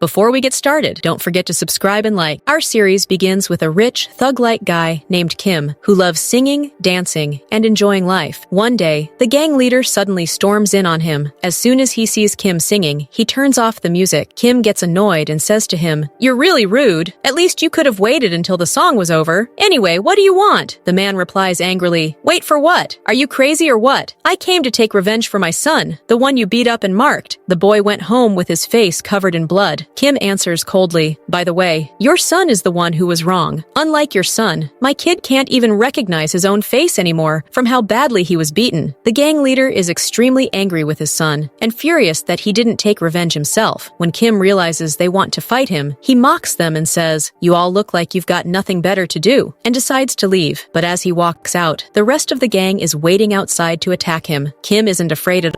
Before we get started, don't forget to subscribe and like. Our series begins with a rich, thug-like guy named Kim who loves singing, dancing, and enjoying life. One day, the gang leader suddenly storms in on him. As soon as he sees Kim singing, he turns off the music. Kim gets annoyed and says to him, "You're really rude. At least you could have waited until the song was over. Anyway, what do you want?" The man replies angrily, "Wait for what? Are you crazy or what? I came to take revenge for my son, the one you beat up and marked." The boy went home with his face covered in blood. Kim answers coldly, "By the way, your son is the one who was wrong. Unlike your son, my kid can't even recognize his own face anymore from how badly he was beaten." The gang leader is extremely angry with his son and furious that he didn't take revenge himself. When Kim realizes they want to fight him, he mocks them and says, "You all look like you've got nothing better to do," and decides to leave. But as he walks out, the rest of the gang is waiting outside to attack him. Kim isn't afraid at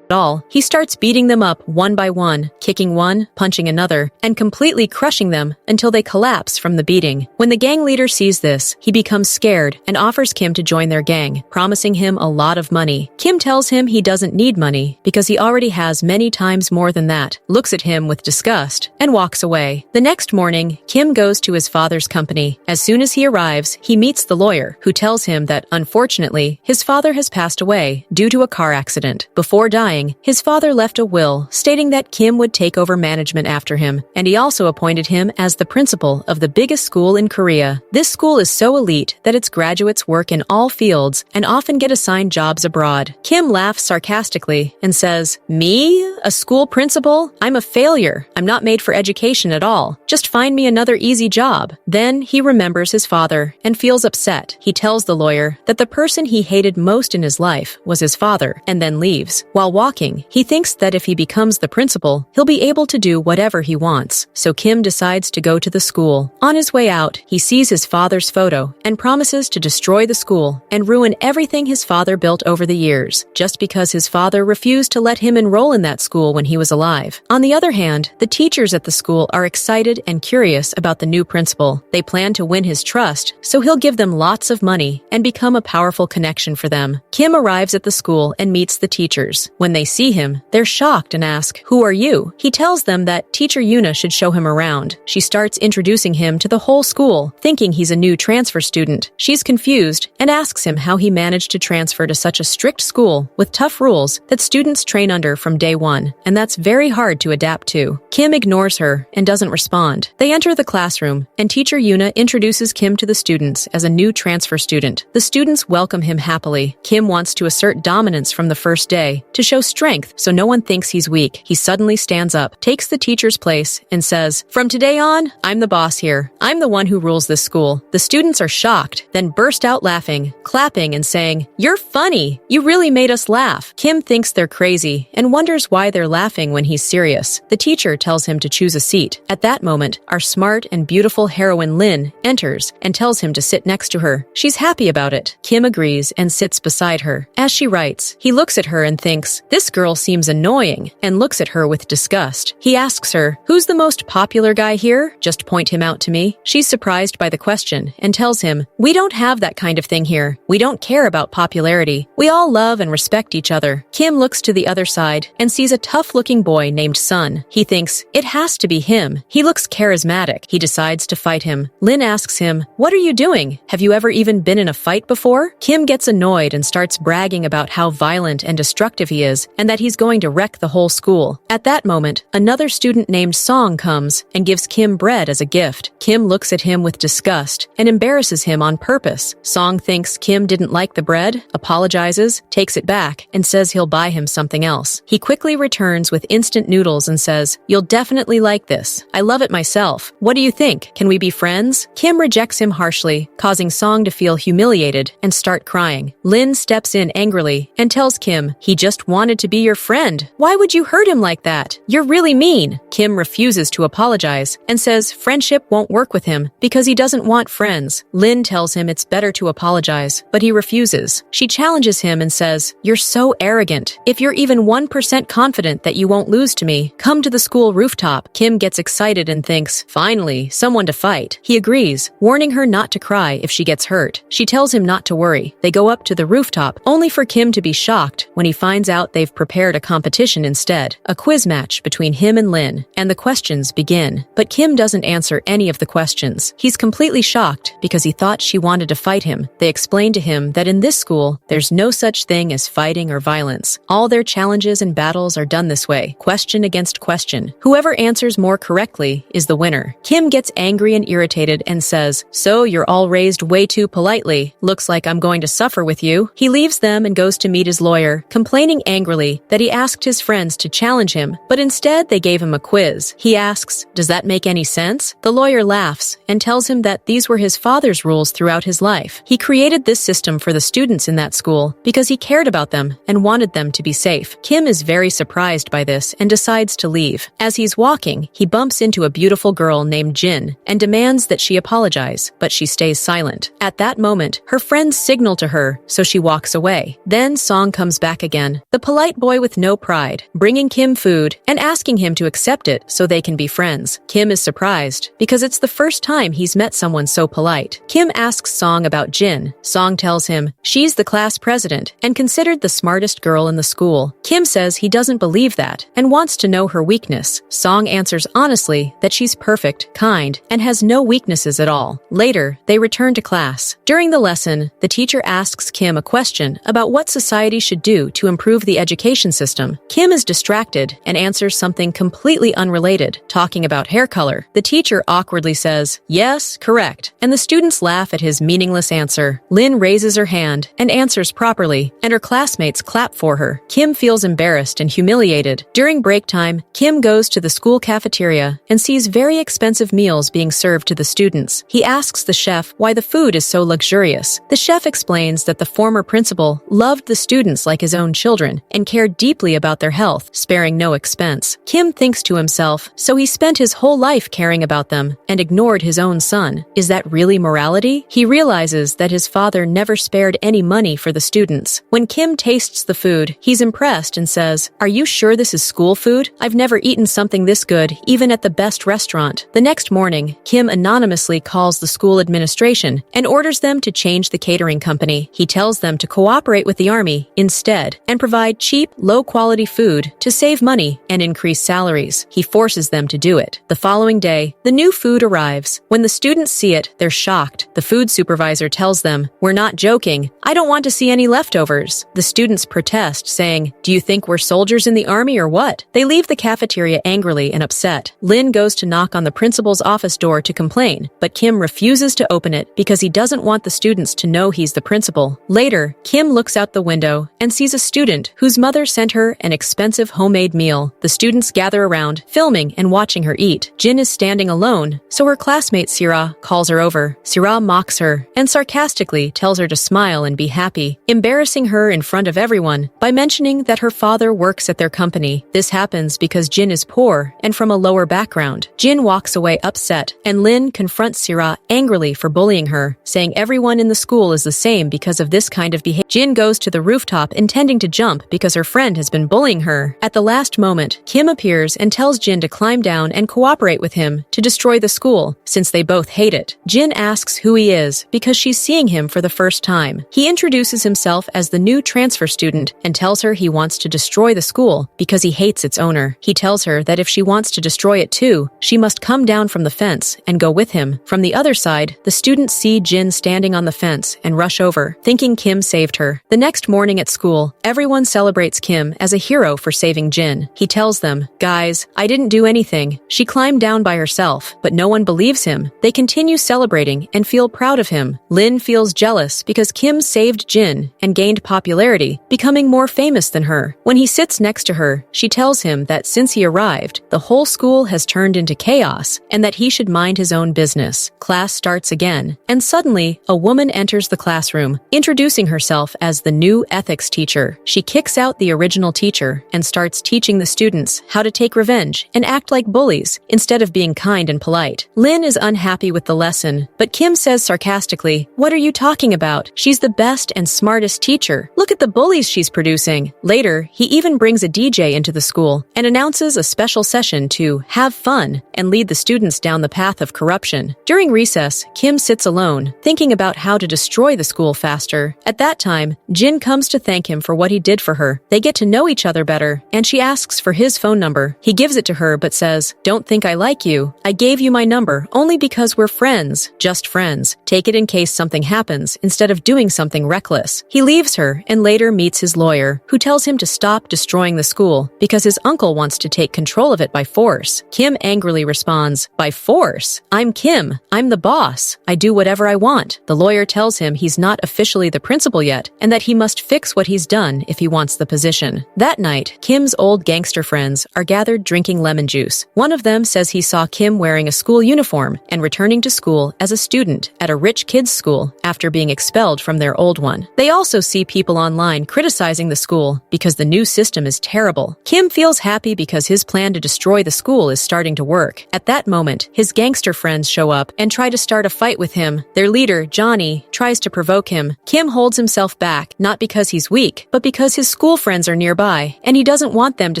all. He starts beating them up one by one, kicking one, punching another, and completely crushing them until they collapse from the beating. When the gang leader sees this, he becomes scared and offers Kim to join their gang, promising him a lot of money. Kim tells him he doesn't need money because he already has many times more than that, looks at him with disgust, and walks away. The next morning, Kim goes to his father's company. As soon as he arrives, he meets the lawyer, who tells him that, unfortunately, his father has passed away due to a car accident. Before dying, his father left a will stating that Kim would take over management after him, and he also appointed him as the principal of the biggest school in Korea. This school is so elite that its graduates work in all fields and often get assigned jobs abroad. Kim laughs sarcastically and says, "Me? A school principal? I'm a failure. I'm not made for education at all. Just find me another easy job." Then he remembers his father and feels upset. He tells the lawyer that the person he hated most in his life was his father, and then leaves. While walking, he thinks that if he becomes the principal, he'll be able to do whatever he wants. So Kim decides to go to the school. On his way out, he sees his father's photo and promises to destroy the school and ruin everything his father built over the years, just because his father refused to let him enroll in that school when he was alive. On the other hand, the teachers at the school are excited and curious about the new principal. They plan to win his trust, so he'll give them lots of money and become a powerful connection for them. Kim arrives at the school and meets the teachers. When they see him, they're shocked and ask, "Who are you?" He tells them that Teacher Yuna should show him around. She starts introducing him to the whole school, thinking he's a new transfer student. She's confused and asks him how he managed to transfer to such a strict school with tough rules that students train under from day one, and that's very hard to adapt to. Kim ignores her and doesn't respond. They enter the classroom, and Teacher Yuna introduces Kim to the students as a new transfer student. The students welcome him happily. Kim wants to assert dominance from the first day, to show strength so no one thinks he's weak. He suddenly stands up, takes the teacher's place, and says, "From today on, I'm the boss here. I'm the one who rules this school." The students are shocked, then burst out laughing, clapping and saying, "You're funny. You really made us laugh." Kim thinks they're crazy and wonders why they're laughing when he's serious. The teacher tells him to choose a seat. At that moment, our smart and beautiful heroine Lynn enters and tells him to sit next to her. She's happy about it. Kim agrees and sits beside her. As she writes, he looks at her and thinks, "This girl seems annoying," and looks at her with disgust. He asks her, "Who's the most popular guy here? Just point him out to me." She's surprised by the question and tells him, "We don't have that kind of thing here. We don't care about popularity. We all love and respect each other." Kim looks to the other side and sees a tough-looking boy named Sun. He thinks, it has to be him. He looks charismatic. He decides to fight him. Lynn asks him, "What are you doing? Have you ever even been in a fight before?" Kim gets annoyed and starts bragging about how violent and destructive he is and that he's going to wreck the whole school. At that moment, another student named Song comes and gives Kim bread as a gift. Kim looks at him with disgust and embarrasses him on purpose. Song thinks Kim didn't like the bread, apologizes, takes it back, and says he'll buy him something else. He quickly returns with instant noodles and says, "You'll definitely like this. I love it myself. What do you think? Can we be friends?" Kim rejects him harshly, causing Song to feel humiliated and start crying. Lynn steps in angrily and tells Kim, "He just wanted to be your friend. Why would you hurt him like that? You're really mean." Kim refuses to apologize and says friendship won't work with him because he doesn't want friends. Lynn tells him it's better to apologize, but he refuses. She challenges him and says, "You're so arrogant. If you're even 1% confident that you won't lose to me, come to the school rooftop." Kim gets excited and thinks, finally, someone to fight. He agrees, warning her not to cry if she gets hurt. She tells him not to worry. They go up to the rooftop, only for Kim to be shocked when he finds out they've prepared a competition instead, a quiz match between him and Lin, and the questions begin. But Kim doesn't answer any of the questions. He's completely shocked because he thought she wanted to fight him. They explain to him that in this school, there's no such thing as fighting or violence. All their challenges and battles are done this way, question against question. Whoever answers more correctly is the winner. Kim gets angry and irritated and says, "So you're all raised way too politely. Looks like I'm going to suffer with you." He leaves them and goes to meet his lawyer, complaining angrily that he asked his friends to challenge him, but instead they gave him a quiz. He asks, "Does that make any sense?" The lawyer laughs and tells him that these were his father's rules throughout his life. He created this system for the students in that school because he cared about them and wanted them to be safe. Kim is very surprised by this and decides to leave. As he's walking, he bumps into a beautiful girl named Jin and demands that she apologize, but she stays silent. At that moment, her friends signal to her, so she walks away. Then Song comes back again, the polite boy with no pride, bringing Kim food and asking him to accept it so they can be friends. Kim is surprised because it's the first time he's met someone so polite. Kim asks Song about Jin. Song tells him she's the class president and considered the smartest girl in the school. Kim says he doesn't believe that and wants to know her weakness. Song answers honestly that she's perfect, kind, and has no weaknesses at all. Later, they return to class. During the lesson, the teacher asks Kim a question about what society should do to improve the education system. Kim is distracted and answers something completely unrelated, talking about hair color. The teacher awkwardly says, "Yes, correct," and the students laugh at his meaningless answer. Lin raises her hand and answers properly, and her classmates clap for her. Kim feels embarrassed and humiliated. During break time, Kim goes to the school cafeteria and sees very expensive meals being served to the students. He asks the chef why the food is so luxurious. The chef explains that the former principal loved the students like his own children and cared deeply about their health, sparing no expense. Kim thinks to himself, so he spent his whole life caring about them and ignored his own son. Is that really morality? He realizes that his father never spared any money for the students. When Kim tastes the food, he's impressed and says, "Are you sure this is school food? I've never eaten something this good, even at the best restaurant." The next morning, Kim anonymously calls the school administration and orders them to change the catering company. He tells them to cooperate with the army instead and provide cheap, low-quality food to save money and increase salaries. He forces them to do it. The following day, the new food arrives. When the students see it, they're shocked. The food supervisor tells them, "We're not joking. I don't want to see any leftovers." The students protest, saying, "Do you think we're soldiers in the army or what?" They leave the cafeteria angrily and upset. Lin goes to knock on the principal's office door to complain, but Kim refuses to open it because he doesn't want the students to know he's the principal. Later, Kim looks out the window and sees a student whose mother sent her an expensive homemade meal. The students gather around, filming and watching her eat. Jin is standing alone, so her classmate Sira calls her over. Sira mocks her and sarcastically tells her to smile and be happy, embarrassing her in front of everyone by mentioning that her father works at their company. This happens because Jin is poor and from a lower background. Jin walks away upset, and Lin confronts Sira angrily for bullying her, saying everyone in the school is the same because of this kind of behavior. Jin goes to the rooftop intending to jump because her friend has been bullying her. At the last moment, Kim appears and tells Jin to climb down and cooperate with him to destroy the school, since they both hate it. Jin asks who he is because she's seeing him for the first time. He introduces himself as the new transfer student and tells her he wants to destroy the school because he hates its owner. He tells her that if she wants to destroy it too, she must come down from the fence and go with him. From the other side, the students see Jin standing on the fence and rush over, thinking Kim saved her. The next morning at school, everyone celebrates Kim as a hero for saving Jin. He tells them, "Guys, I didn't do anything. She climbed down by herself," but no one believes him. They continue celebrating and feel proud of him. Lin feels jealous because Kim saved Jin and gained popularity, becoming more famous than her. When he sits next to her, she tells him that since he arrived, the whole school has turned into chaos and that he should mind his own business. Class starts again, and suddenly, a woman enters the classroom, introducing herself as the new ethics teacher. She kicks out the original teacher and starts teaching the students how to take revenge and act like bullies instead of being kind and polite. Lin is unhappy with the lesson, but Kim says sarcastically, "What are you talking about? She's the best and smartest teacher. Look at the bullies she's producing." Later, he even brings a DJ into the school and announces a special session to have fun and lead the students down the path of corruption. During recess, Kim sits alone, thinking about how to destroy the school faster. At that time, Jin comes to thank him for what he did for her. her. They get to know each other better, and she asks for his phone number. He gives it to her but says, "Don't think I like you. I gave you my number only because we're friends, just friends. Take it in case something happens instead of doing something reckless." He leaves her and later meets his lawyer, who tells him to stop destroying the school because his uncle wants to take control of it by force. Kim angrily responds, "By force? I'm Kim. I'm the boss. I do whatever I want." The lawyer tells him he's not officially the principal yet and that he must fix what he's done if he wants the position. That night, Kim's old gangster friends are gathered drinking lemon juice. One of them says he saw Kim wearing a school uniform and returning to school as a student at a rich kids' school after being expelled from their old one. They also see people online criticizing the school because the new system is terrible. Kim feels happy because his plan to destroy the school is starting to work. At that moment, his gangster friends show up and try to start a fight with him. Their leader, Johnny, tries to provoke him. Kim holds himself back, not because he's weak, but because his school friends are nearby, and he doesn't want them to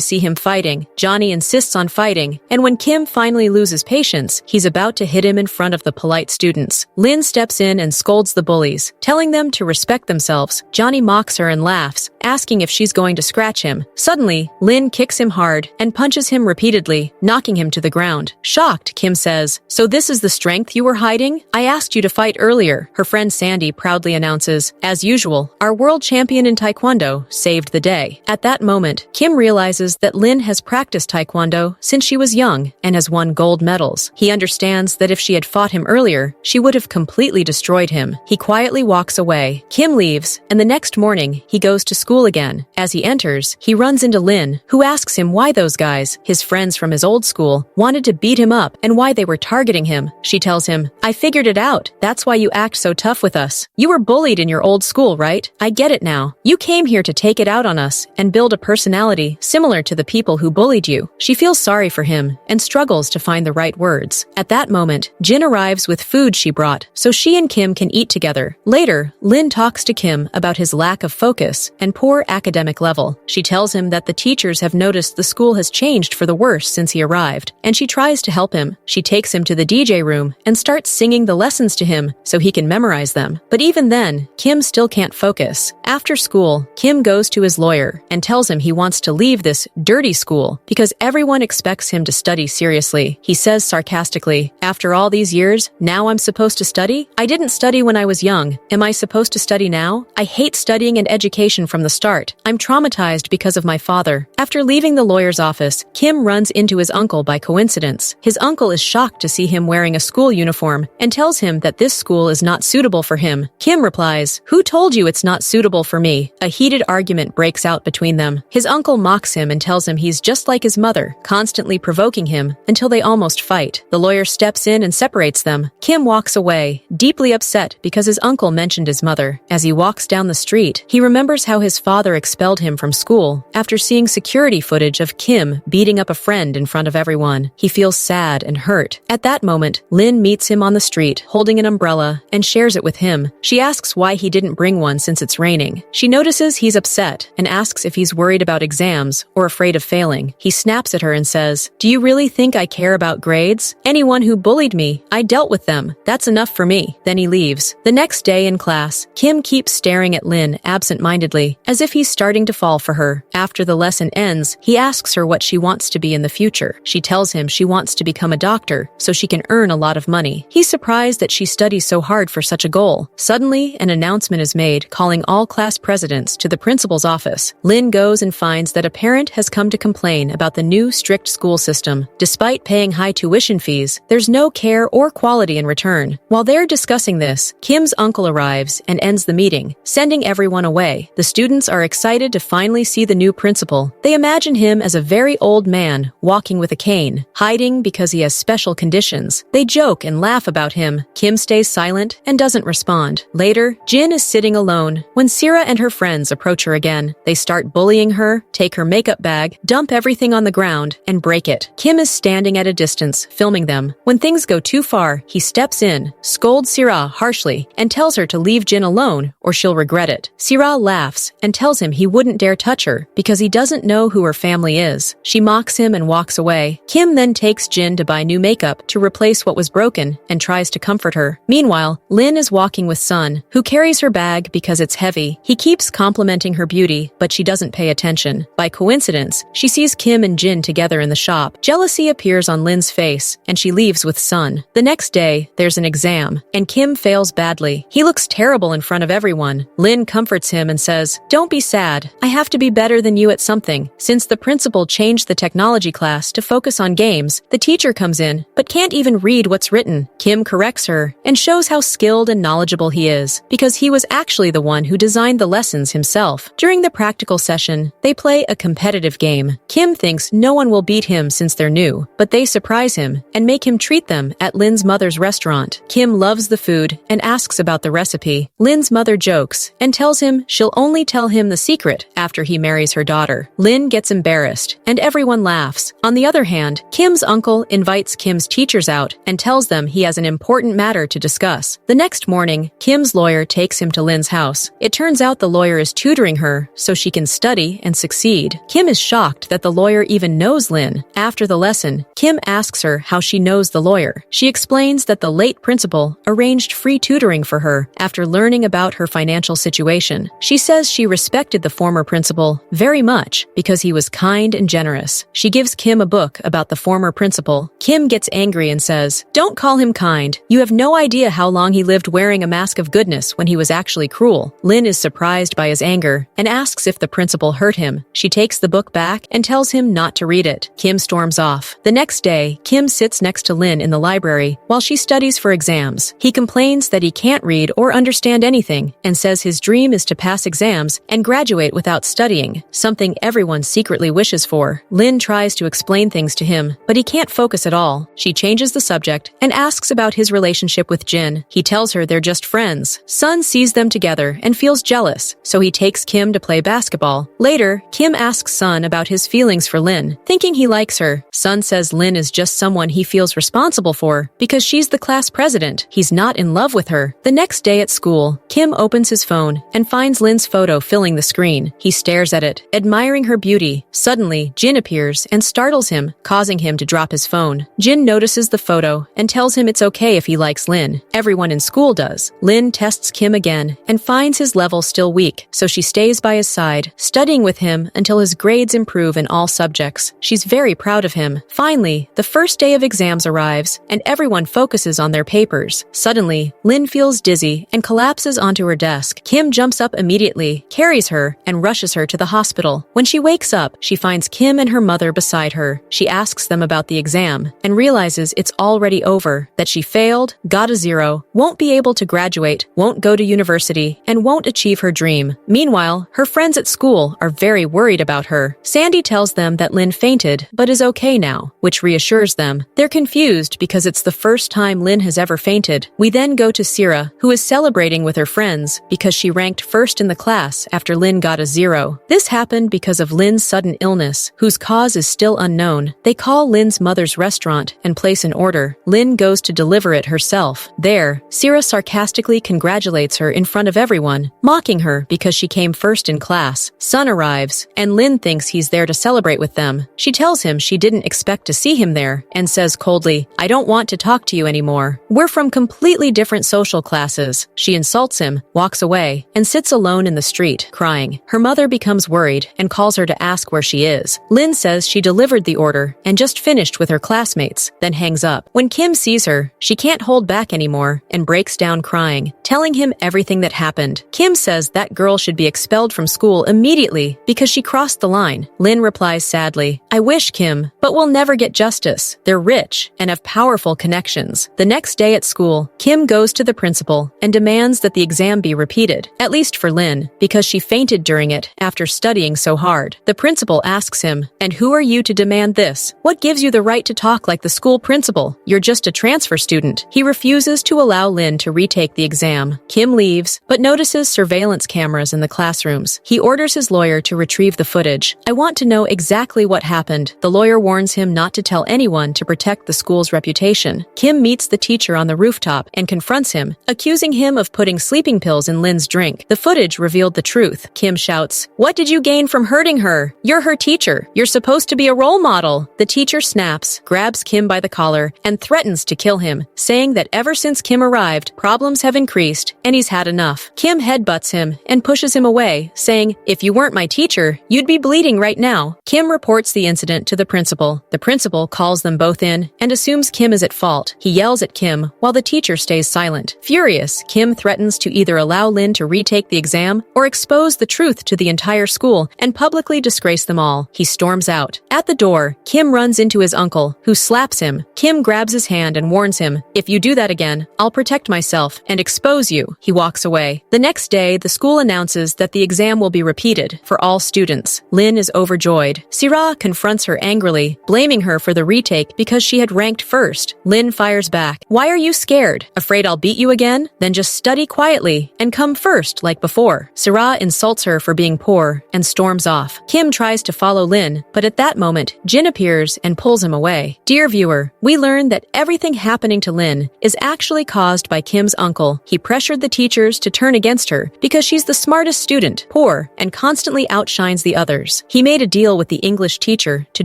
see him fighting. Johnny insists on fighting, and when Kim finally loses patience, he's about to hit him in front of the polite students. Lynn steps in and scolds the bullies, telling them to respect themselves. Johnny mocks her and laughs, asking if she's going to scratch him. Suddenly, Lynn kicks him hard and punches him repeatedly, knocking him to the ground. Shocked, Kim says, "So this is the strength you were hiding? I asked you to fight earlier." Her friend Sandy proudly announces, "As usual, our world champion in Taekwondo saved the day." At that moment, Kim realizes that Lynn has practiced Taekwondo since she was young and has won gold medals. He understands that if she had fought him earlier, she would have completely destroyed him. He quietly walks away. Kim leaves, and the next morning, he goes to school again. As he enters, he runs into Lynn, who asks him why those guys, his friends from his old school, wanted to beat him up and why they were targeting him. She tells him, "I figured it out. That's why you act so tough with us. You were bullied in your old school, right? I get it now. You came here to take it out on us and build a personality similar to the people who bullied you." She feels sorry for him and struggles to find the right words. At that moment, Jin arrives with food she brought, so she and Kim can eat together. Later, Lynn talks to Kim about his lack of focus and poor academic level. She tells him that the teachers have noticed the school has changed for the worse since he arrived, and she tries to help him. She takes him to the DJ room and starts singing the lessons to him so he can memorize them. But even then, Kim still can't focus. After school, Kim goes to his lawyer and tells him he wants to leave this dirty school because everyone expects him to study seriously. He says sarcastically, "After all these years, now I'm supposed to study? I didn't study when I was young. Am I supposed to study now? I hate studying and education from the start. I'm traumatized because of my father." After leaving the lawyer's office, Kim runs into his uncle by coincidence. His uncle is shocked to see him wearing a school uniform and tells him that this school is not suitable for him. Kim replies, "Who told you it's not suitable for me?" A heated argument breaks out between them. His uncle mocks him and tells him he's just like his mother, constantly provoking him until they almost fight. The lawyer steps in and separates them. Kim walks away, deeply upset because his uncle mentioned his mother. As he walks down the street, he remembers how his father expelled him from school after seeing security footage of Kim beating up a friend in front of everyone. He feels sad and hurt. At that moment, Lynn meets him on the street, holding an umbrella, and shares it with him. She asks why he didn't bring one since it's raining. She notices he's upset and asks if he's worried about exams or afraid of failing. He snaps at her and says, "Do you really think I care about grades? Anyone who bullied me, I dealt with them. That's enough for me." Then he leaves. The next day in class, Kim keeps staring at Lynn absent-mindedly, as if he's starting to fall for her. After the lesson ends, he asks her what she wants to be in the future. She tells him she wants to become a doctor so she can earn a lot of money. He's surprised that she studies so hard for such a goal. Suddenly, an announcement is made calling all class presidents to the principal's office. Lynn goes and finds that a parent has come to complain about the new strict school system. Despite paying high tuition fees, there's no care or quality in return. While they're discussing this, Kim's uncle arrives and ends the meeting, sending everyone away. The students are excited to finally see the new principal. They imagine him as a very old man walking with a cane, hiding because he has special conditions. They joke and laugh about him. Kim stays silent and doesn't respond. Later, Jin is sitting alone when Sira and her friends approach her again. They start bullying her, take her makeup bag, dump everything on the ground, and break it. Kim is standing at a distance, filming them. When things go too far, he steps in, scolds Sira harshly, and tells her to leave Jin alone or she'll regret it. Sira laughs and tells him he wouldn't dare touch her because he doesn't know who her family is. She mocks him and walks away. Kim then takes Jin to buy new makeup to replace what was broken and tries to comfort her. Meanwhile, Lynn is walking with Sun, who carries her bag because it's heavy. He keeps complimenting her beauty party, but she doesn't pay attention. By coincidence, she sees Kim and Jin together in the shop. Jealousy appears on Lin's face, and she leaves with Sun. The next day, there's an exam, and Kim fails badly. He looks terrible in front of everyone. Lin comforts him and says, "Don't be sad. I have to be better than you at something." Since the principal changed the technology class to focus on games, the teacher comes in, but can't even read what's written. Kim corrects her and shows how skilled and knowledgeable he is, because he was actually the one who designed the lessons himself. During the practical session, they play a competitive game. Kim thinks no one will beat him since they're new, but they surprise him and make him treat them at Lin's mother's restaurant. Kim loves the food and asks about the recipe. Lin's mother jokes and tells him she'll only tell him the secret after he marries her daughter. Lin gets embarrassed, and everyone laughs. On the other hand, Kim's uncle invites Kim's teachers out and tells them he has an important matter to discuss. The next morning, Kim's lawyer takes him to Lin's house. It turns out the lawyer is tutoring her so she can study and succeed. Kim is shocked that the lawyer even knows Lin. After the lesson, Kim asks her how she knows the lawyer. She explains that the late principal arranged free tutoring for her after learning about her financial situation. She says she respected the former principal very much because he was kind and generous. She gives Kim a book about the former principal. Kim gets angry and says, "Don't call him kind. You have no idea how long he lived wearing a mask of goodness when he was actually cruel." Lin is surprised by his anger and asks if the principal hurt him. She takes the book back and tells him not to read it. Kim storms off. The next day, Kim sits next to Lin in the library while she studies for exams. He complains that he can't read or understand anything and says his dream is to pass exams and graduate without studying, something everyone secretly wishes for. Lin tries to explain things to him, but he can't focus at all. She changes the subject and asks about his relationship with Jin. He tells her they're just friends. Sun sees them together and feels jealous, so he takes Kim to play basketball. Later, Kim asks Sun about his feelings for Lin, thinking he likes her. Sun says Lin is just someone he feels responsible for because she's the class president. He's not in love with her. The next day at school, Kim opens his phone and finds Lin's photo filling the screen. He stares at it, admiring her beauty. Suddenly, Jin appears and startles him, causing him to drop his phone. Jin notices the photo and tells him it's okay if he likes Lin. Everyone in school does. Lin tests Kim again and finds his level still weak, so she stays by his side, studying with him until his grades improve in all subjects. She's very proud of him. Finally, the first day of exams arrives, and everyone focuses on their papers. Suddenly, Lin feels dizzy and collapses onto her desk. Kim jumps up immediately, carries her, and rushes her to the hospital. When she wakes up, she finds Kim and her mother beside her. She asks them about the exam and realizes it's already over, that she failed, got a 0, won't be able to graduate, won't go to university, and won't achieve her dream. Meanwhile, her friends at school are very worried about her. Sandy tells them that Lin fainted, but is okay now, which reassures them. They're confused because it's the first time Lin has ever fainted. We then go to Sira, who is celebrating with her friends because she ranked first in the class after Lin got a 0. This happened because of Lin's sudden illness, whose cause is still unknown. They call Lin's mother's restaurant and place an order. Lin goes to deliver it herself. There, Sira sarcastically congratulates her in front of everyone, mocking her because she came first in class. Sun arrives, and Lin thinks he's there to celebrate with them. She tells him she didn't expect to see him there and says coldly, "I don't want to talk to you anymore. We're from completely different social classes." She insults him, walks away, and sits alone in the street, crying. Her mother becomes worried and calls her to ask where she is. Lin says she delivered the order and just finished with her classmates, then hangs up. When Kim sees her, she can't hold back anymore and breaks down crying, telling him everything that happened. Kim says that girl should be expelled from school immediately because she crossed the line. Lin replies sadly, "I wish, Kim, but we'll never get justice. They're rich and have powerful connections." The next day at school, Kim goes to the principal and demands that the exam be repeated, at least for Lin, because she fainted during it after studying so hard. The principal asks him, "And who are you to demand this? What gives you the right to talk like the school principal? You're just a transfer student." He refuses to allow Lin to retake the exam. Kim leaves, but notices surveillance cameras in the classrooms. He orders his lawyer to retrieve the footage. "I want to know exactly what happened." The lawyer warns him not to tell anyone to protect the school's reputation. Kim meets the teacher on the rooftop and confronts him, accusing him of putting sleeping pills in Lin's drink. The footage revealed the truth. Kim shouts, "What did you gain from hurting her? You're her teacher. You're supposed to be a role model." The teacher snaps, grabs Kim by the collar, and threatens to kill him, saying that ever since Kim arrived, problems have increased and he's had enough. Kim headbutts him and pushes him away, saying, "If you weren't my teacher, you'd be bleeding right now." Kim reports the incident to the principal. The principal calls them both in and assumes Kim is at fault. He yells at Kim while the teacher stays silent. Furious, Kim threatens to either allow Lin to retake the exam or expose the truth to the entire school and publicly disgrace them all. He storms out. At the door, Kim runs into his uncle, who slaps him. Kim grabs his hand and warns him, "If you do that again, I'll protect myself and expose you." He walks away. The next day, the school announces that the exam will be repeated for all students. Lin is overjoyed. Sira confronts her angrily, blaming her for the retake because she had ranked first. Lin fires back. "Why are you scared? Afraid I'll beat you again? Then just study quietly and come first like before." Sira insults her for being poor and storms off. Kim tries to follow Lin, but at that moment, Jin appears and pulls him away. Dear viewer, we learn that everything happening to Lin is actually caused by Kim's uncle. He pressured the teachers to turn against her because she's the smartest student, poor, and constantly outshines the others. He made a deal with the English teacher to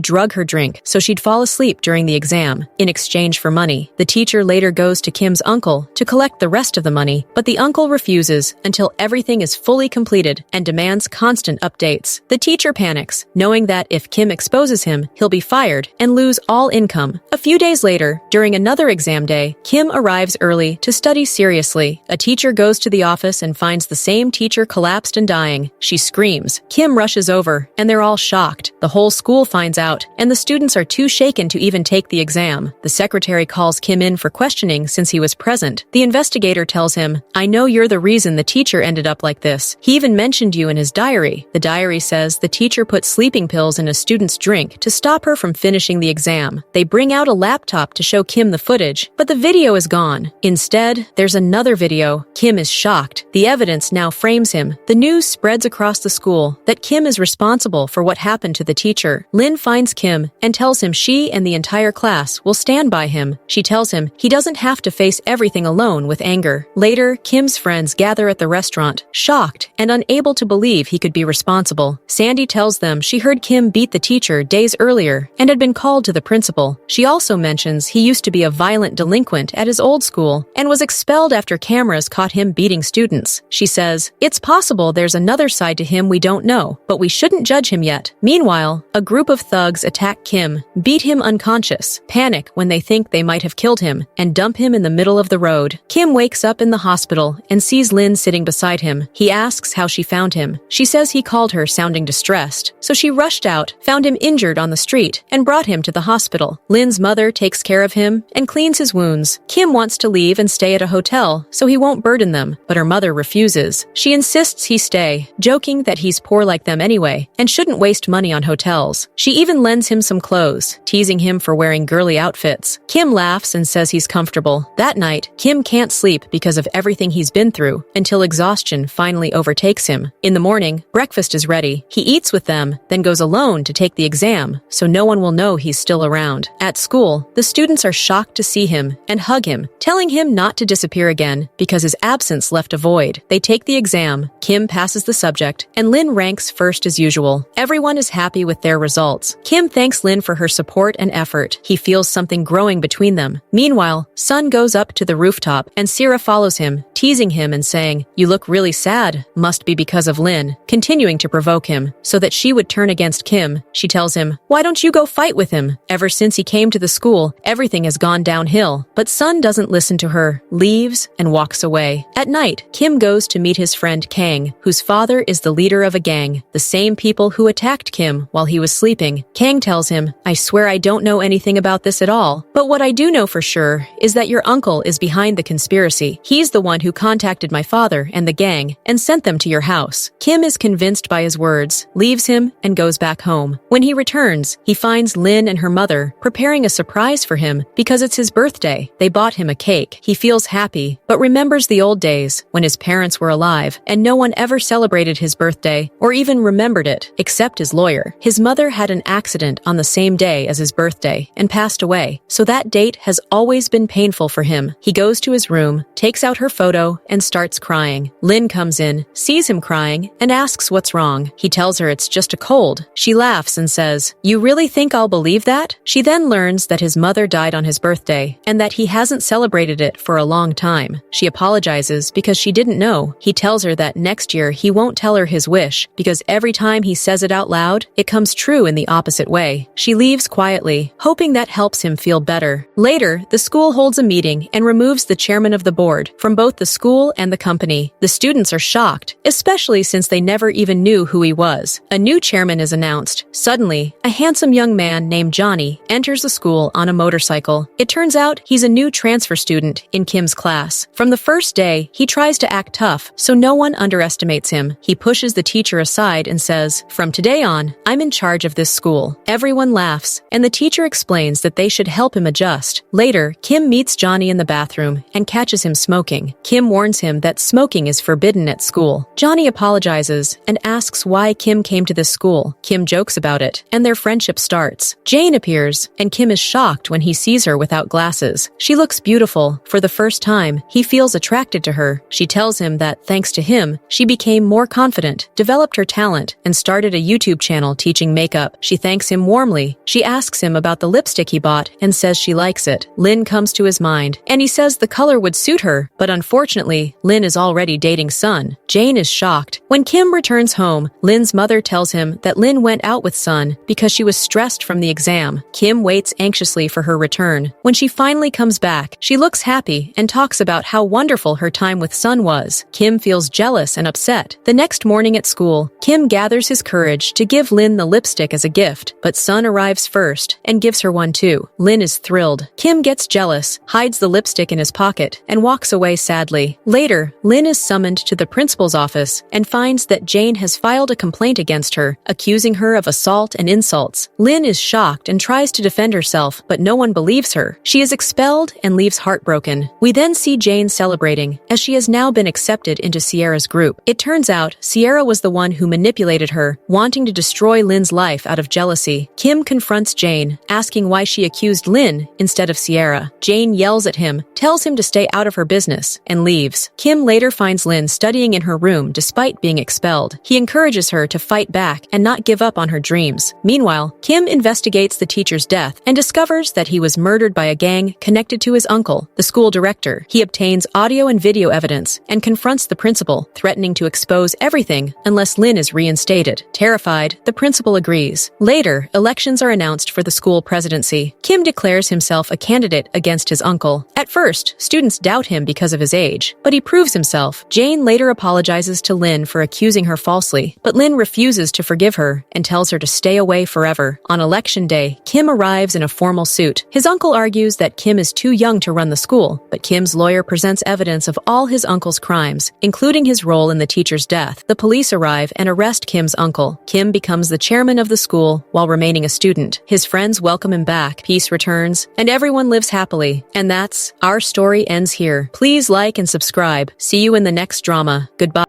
drug her drink so she'd fall asleep during the exam in exchange for money. The teacher later goes to Kim's uncle to collect the rest of the money, but the uncle refuses until everything is fully completed and demands constant updates. The teacher panics, knowing that if Kim exposes him, he'll be fired and lose all income. A few days later, during another exam day, Kim arrives early to study seriously. A teacher goes to the office and finds the same teacher collapsed and dying. She screams. Kim rushes over, and they're all shocked. The whole school finds out, and the students are too shaken to even take the exam. The secretary calls Kim in for questioning since he was present. The investigator tells him, "I know you're the reason the teacher ended up like this. He even mentioned you in his diary." The diary says the teacher put sleeping pills in a student's drink to stop her from finishing the exam. They bring out a laptop to show Kim the footage, but the video is gone. Instead, there's another video. Kim is shocked. The evidence now frames him. The news spreads across the school that Kim is responsible for what happened to the teacher. Lin finds Kim and tells him she and the entire class will stand by him. She tells him he doesn't have to face everything alone with anger. Later, Kim's friends gather at the restaurant, shocked and unable to believe he could be responsible. Sandy tells them she heard Kim beat the teacher days earlier and had been called to the principal. She also mentions he used to be a violent delinquent at his old school and was expelled after cameras caught him beating students. She says, "It's possible there's another side to him we don't know, but we shouldn't judge him yet." Meanwhile, a group of thugs attack Kim, beat him unconscious, panic when they think they might have killed him, and dump him in the middle of the road. Kim wakes up in the hospital and sees Lin sitting beside him. He asks how she found him. She says he called her sounding distressed, so she rushed out, found him injured on the street, and brought him to the hospital. Lin's mother takes care of him and cleans his wounds. Kim wants to leave and stay at a hotel so he won't burden them, but her mother refuses. She insists he stay, joking that he's poor like them anyway and shouldn't waste money on hotels. She even lends him some clothes, teasing him for wearing girly outfits. Kim laughs and says he's comfortable. That night, Kim can't sleep because of everything he's been through until exhaustion finally overtakes him. In the morning, breakfast is ready. He eats with them, then goes alone to take the exam so no one will know he's still around. At school, the students are shocked to see him and hug him, telling him not to disappear again because his absence left a void. They take the exam, Kim passes the subject, and Lin ranks first as usual. Everyone is happy with their results. Kim thanks Lin for her support and effort. He feels something growing between them. Meanwhile, Sun goes up to the rooftop and Sira follows him, teasing him and saying, "You look really sad. Must be because of Lin," continuing to provoke him so that she would turn against Kim. She tells him, "Why don't you go fight with him? Ever since he came to the school, everything has gone downhill." But Sun doesn't listen to her, leaves, and walks away. At night, Kim goes to meet his friend Kang, whose father is the leader of a gang, the same people who attacked Kim while he was sleeping. Kang tells him, "I swear I don't know anything about this at all, but what I do know for sure is that your uncle is behind the conspiracy. He's the one who contacted my father and the gang and sent them to your house." Kim is convinced by his words, leaves him, and goes back home. When he returns, he finds Lin and her mother preparing a surprise for him because it's his birthday. They bought him a cake. He feels happy, but remembers the old days when his parents were alive and no one ever celebrated his birthday or even remembered it, except his lawyer. His mother had an accident on the same day as his birthday and passed away, so that date has always been painful for him. He goes to his room, takes out her photo, and starts crying. Lin comes in, sees him crying, and asks what's wrong. He tells her it's just a cold. She laughs and says, "You really think I'll believe that?" She then learns that his mother died on his birthday and that he hasn't celebrated it for a long time. She apologizes because she didn't know. He tells her that next year he won't won't tell her his wish, because every time he says it out loud, it comes true in the opposite way. She leaves quietly, hoping that helps him feel better. Later, the school holds a meeting and removes the chairman of the board from both the school and the company. The students are shocked, especially since they never even knew who he was. A new chairman is announced. Suddenly, a handsome young man named Johnny enters the school on a motorcycle. It turns out he's a new transfer student in Kim's class. From the first day, he tries to act tough, so no one underestimates him. He pushes the teacher aside and says, "From today on, I'm in charge of this school." Everyone laughs, and the teacher explains that they should help him adjust. Later, Kim meets Johnny in the bathroom and catches him smoking. Kim warns him that smoking is forbidden at school. Johnny apologizes and asks why Kim came to this school. Kim jokes about it, and their friendship starts. Jane appears, and Kim is shocked when he sees her without glasses. She looks beautiful. For the first time, he feels attracted to her. She tells him that, thanks to him, she became more confident, developed her talent, and started a YouTube channel teaching makeup. She thanks him warmly. She asks him about the lipstick he bought and says she likes it. Lynn comes to his mind, and he says the color would suit her, but unfortunately, Lynn is already dating Sun. Jane is shocked. When Kim returns home, Lynn's mother tells him that Lynn went out with Sun because she was stressed from the exam. Kim waits anxiously for her return. When she finally comes back, she looks happy and talks about how wonderful her time with Sun was. Kim feels jealous and upset. The next morning at school, Kim gathers his courage to give Lynn the lipstick as a gift, but Sun arrives first and gives her one too. Lynn is thrilled. Kim gets jealous, hides the lipstick in his pocket, and walks away sadly. Later, Lynn is summoned to the principal's office and finds that Jane has filed a complaint against her, accusing her of assault and insults. Lynn is shocked and tries to defend herself, but no one believes her. She is expelled and leaves heartbroken. We then see Jane celebrating, as she has now been accepted into Sierra's group. It turns out Sierra was the one who manipulated her, wanting to destroy Lynn's life out of jealousy. Kim confronts Jane, asking why she accused Lynn instead of Sierra. Jane yells at him, tells him to stay out of her business, and leaves. Kim later finds Lynn studying in her room despite being expelled. He encourages her to fight back and not give up on her dreams. Meanwhile, Kim investigates the teacher's death and discovers that he was murdered by a gang connected to his uncle, the school director. He obtains audio and video evidence and confronts the principal, threatening to expose everything unless Lynn is reinstated. Terrified, the principal agrees. Later, elections are announced for the school presidency. Kim declares himself a candidate against his uncle. At first, students doubt him because of his age, but he proves himself. Jane later apologizes to Lynn for accusing her falsely, but Lynn refuses to forgive her and tells her to stay away forever. On election day, Kim arrives in a formal suit. His uncle argues that Kim is too young to run the school, but Kim's lawyer presents evidence of all his uncle's crimes, including his role in the teacher's death. The police arrive and arrest Kim's uncle. Kim becomes the chairman of the school while remaining a student. His friends welcome him back, peace returns, and everyone lives happily. And that's our story ends here. Please like and subscribe. See you in the next drama. Goodbye.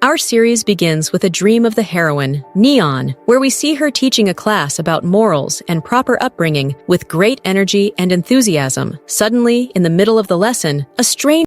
Our series begins with a dream of the heroine, Neon, where we see her teaching a class about morals and proper upbringing with great energy and enthusiasm. Suddenly, in the middle of the lesson, a strange